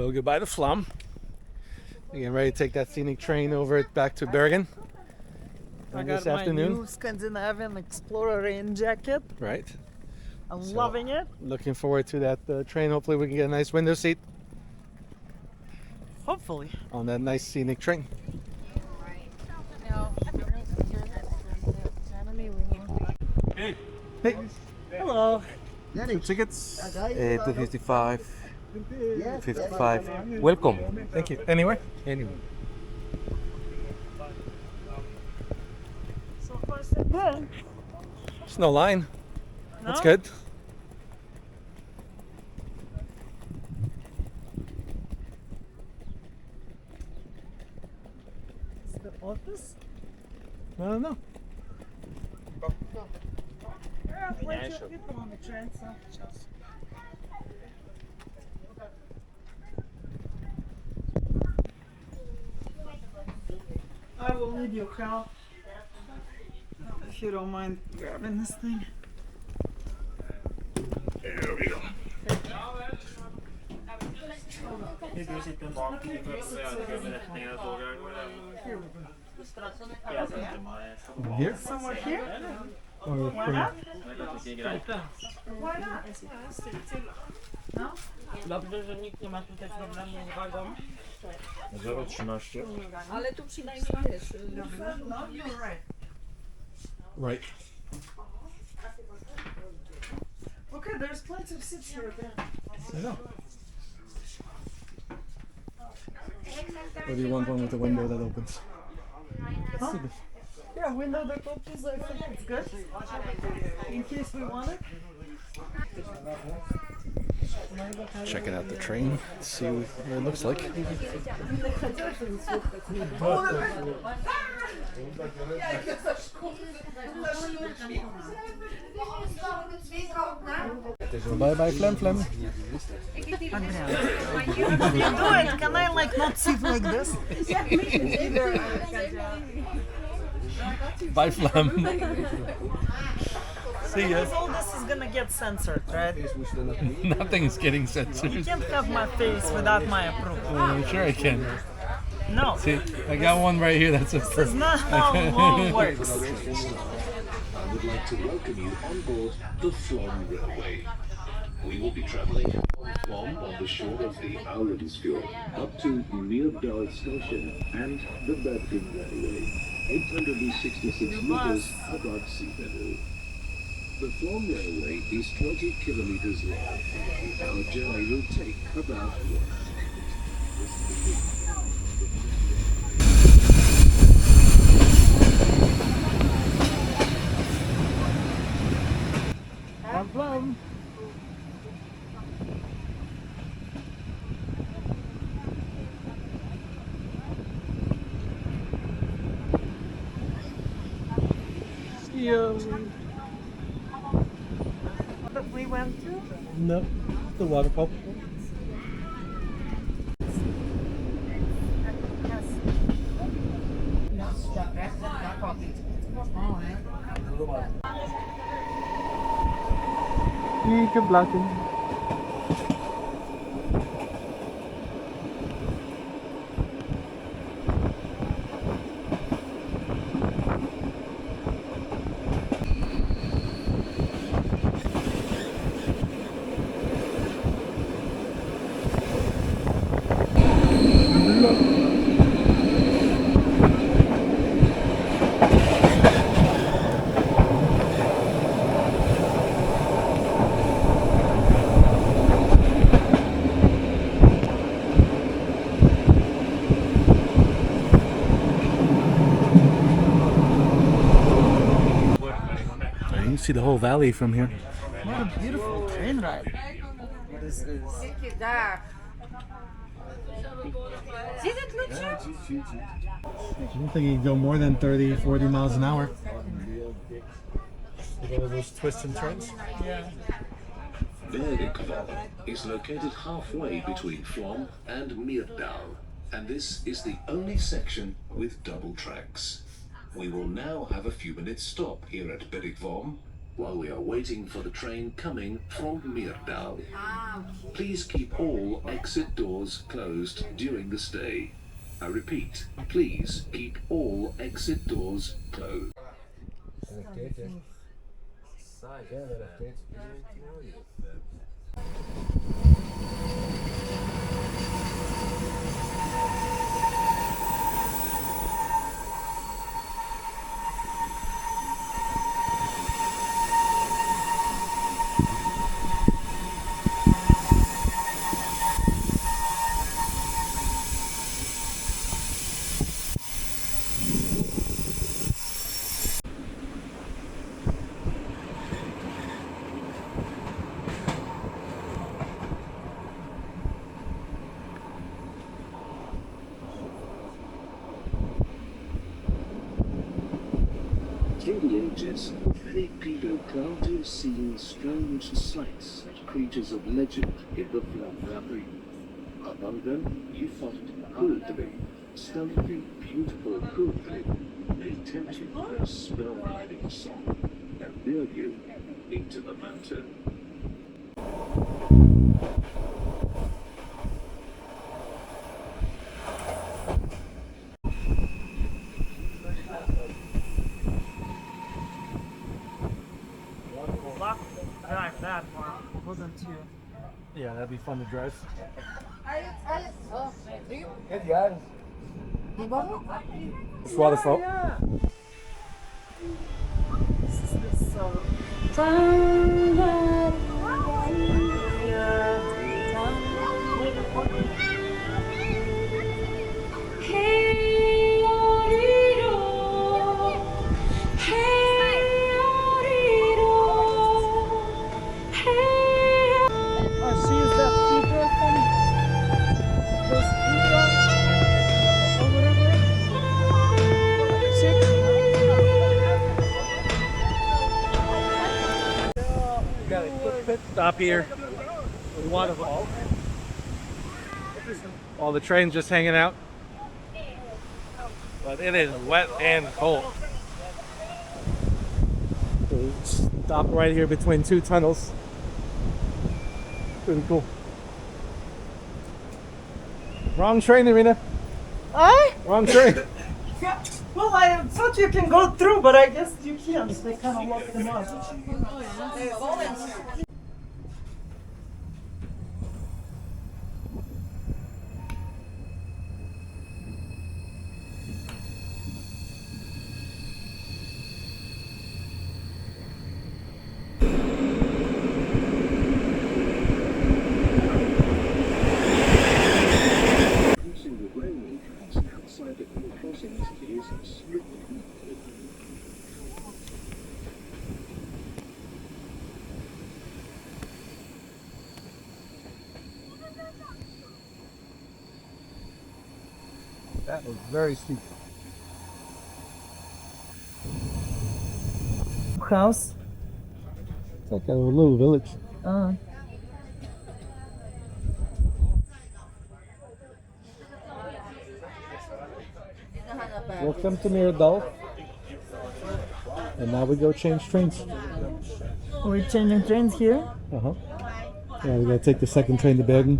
Well, goodbye to Flam. We're getting ready to take that scenic train over back to Bergen. I This got afternoon. my new Scandinavian Explorer rain jacket. Right. I'm So, loving it. Looking forward to that train. Hopefully we can get a nice window seat Hopefully. on that nice scenic train. Hey. Hey, Hello. two tickets. 255. 55. Welcome. Thank you. Anywhere? Anywhere. So far so good. There's no line. That's No? good. Is the office? I don't know. Yeah, plenty of people on the train, so. I will need your help. If you don't mind grabbing this thing. There we go. Here? Somewhere here? Or Why from- not? Why not? No? Dobrze, że nikt nie ma tutaj problemu z wagą. 013. Ale tu przynajmniej wiesz. No, you're right. Right. Okay, there's plenty of seats here then. I know. Or do you want one with a window that opens? Huh? Yeah, window that opens, I think it's good. In case we want it. Checking out the train. See what it looks like. Bye bye, Flam Flam. Adrian. If you do it, can I like not sit like this? Bye, Flam. See ya. Because all this is gonna get censored, right? Nothing's getting You censored. can't have my face without my approval. I'm sure I can. No, See, I got one right here. That's a this is not how law works. I would like to welcome you on board the Flåm Railway. We will be travelling on Flåm on the shore of the Fjord up to Myrdal Station and the Bergen Railway, 866 meters above sea level. The Flåm Railway is 20 kilometers long. Our journey will take about 1 minute. Flam Flam. See ya. That we went to? No, the waterfall. Ikke blocking. You can see the whole valley from here. What a beautiful train ride. This is. I don't think you can go more than 30, 40 miles an hour. With all those twists and turns. Yeah. Bergen is located halfway between Flåm and Myrdal, and this is the only section with double tracks. We will now have a few minutes stop here at Bergen while we are waiting for the train coming from Myrdal. Please keep all exit doors closed during the stay. I repeat, please keep all exit doors closed. Through the ages, many people come to have seen strange sights and creatures of legend in the Flåm Railway. Among them, you find Hurdling, stealthy, beautiful Hurdling, a tempting and spellbinding song, and lure you into the mountain. Drive that far. Wasn't too. Yeah, that'd be fun to drive. It's waterfall. Stop here. Waterfall. All the trains just hanging out. But it is wet and cold. So we stop right here between two tunnels. Pretty cool. Wrong train, Irina. Wrong train. Yeah. Well, I thought you can go through, but I guess you can't. They kind of lock them up. That was very steep. House. It's like a little village. Welcome to Myrdal. And now we go change trains. We're changing trains here. Uh-huh. Yeah, we gotta take the second train to Bergen.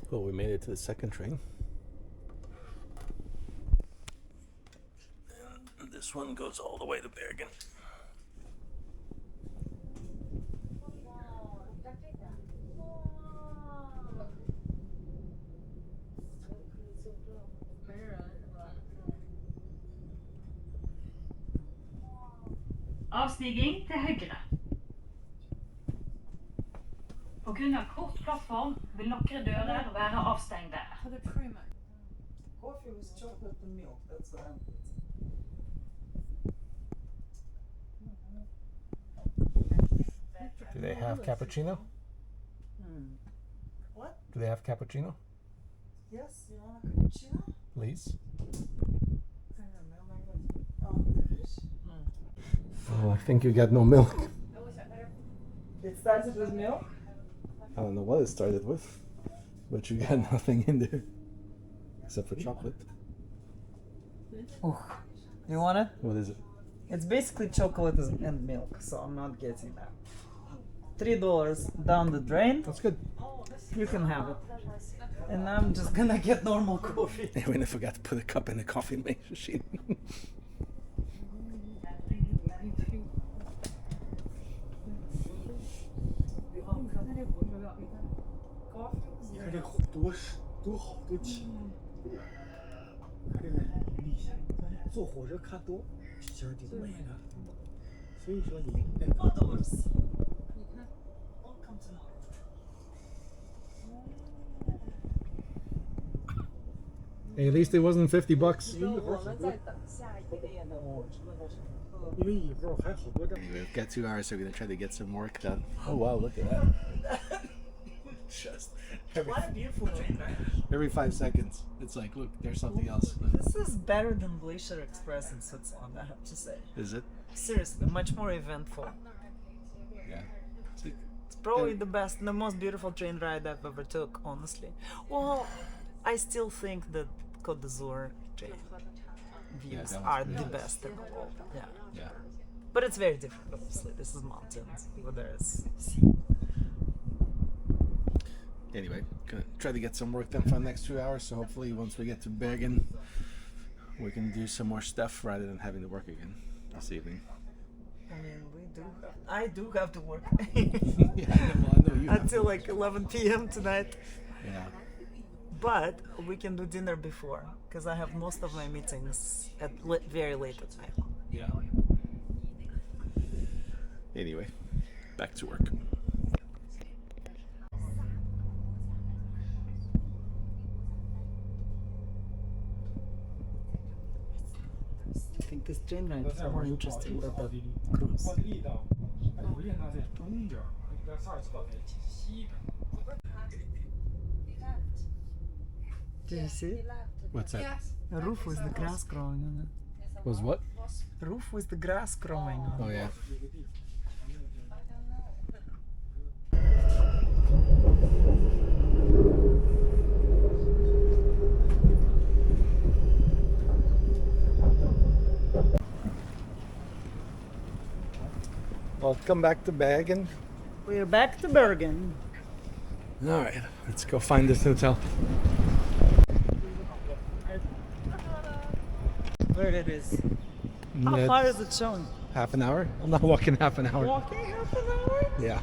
Well, we made it to the second train. And this one goes all the way to Bergen. Avstigning til høyre. På grunn av kort plattform vil nokre dører være avstengte. Coffee with chocolate and milk. That's what I'm Do they have cappuccino? What? Do they have cappuccino? Yes, you want a cappuccino? Please. I don't know. Oh, Oh, I think you got no milk. It started with milk. I don't know what it started with, but you got nothing in there except for chocolate. Oh, you want it? What is it? It's basically chocolate and milk, so I'm not getting that. $3 down the drain. That's good. You can have it. And I'm just gonna get normal coffee. We forgot to put a cup in the coffee machine. Hey, at least it wasn't $50. 我们再等下一个店的火车。 We've got 2 hours, so we're gonna try to get some work done. Oh wow, look at that. Just What a beautiful train. every 5 seconds, it's like, look, there's something else. This is better than Glacier Express in Switzerland, I have to say. Is it? Seriously, much more eventful. Yeah. It's like, It's probably the best, the most beautiful train ride I've ever took, honestly. Well, I still think that Côte d'Azur train views that one's are pretty the nice. best in the world. Yeah. yeah. But it's very different, obviously. This is mountains, where there's sea. Anyway, gonna try to get some work done for the next 2 hours. So hopefully, once we get to Bergen, we can do some more stuff rather than having to work again this evening. I mean, I do have to work Yeah, I know you. until like 11 p.m. tonight. Yeah. But we can do dinner before, because I have most of my meetings at very late at night. Yeah. Anyway, back to work. I think this train ride is more interesting than the cruise. Did you see it? What's that? The roof with the grass growing on it. Was what? Roof with the grass growing on Oh it. yeah. Welcome back to Bergen. We're back to Bergen. All right, let's go find this hotel. Where it is. How far is it showing? Half an hour? I'm not walking half an hour. Walking half an hour? Yeah.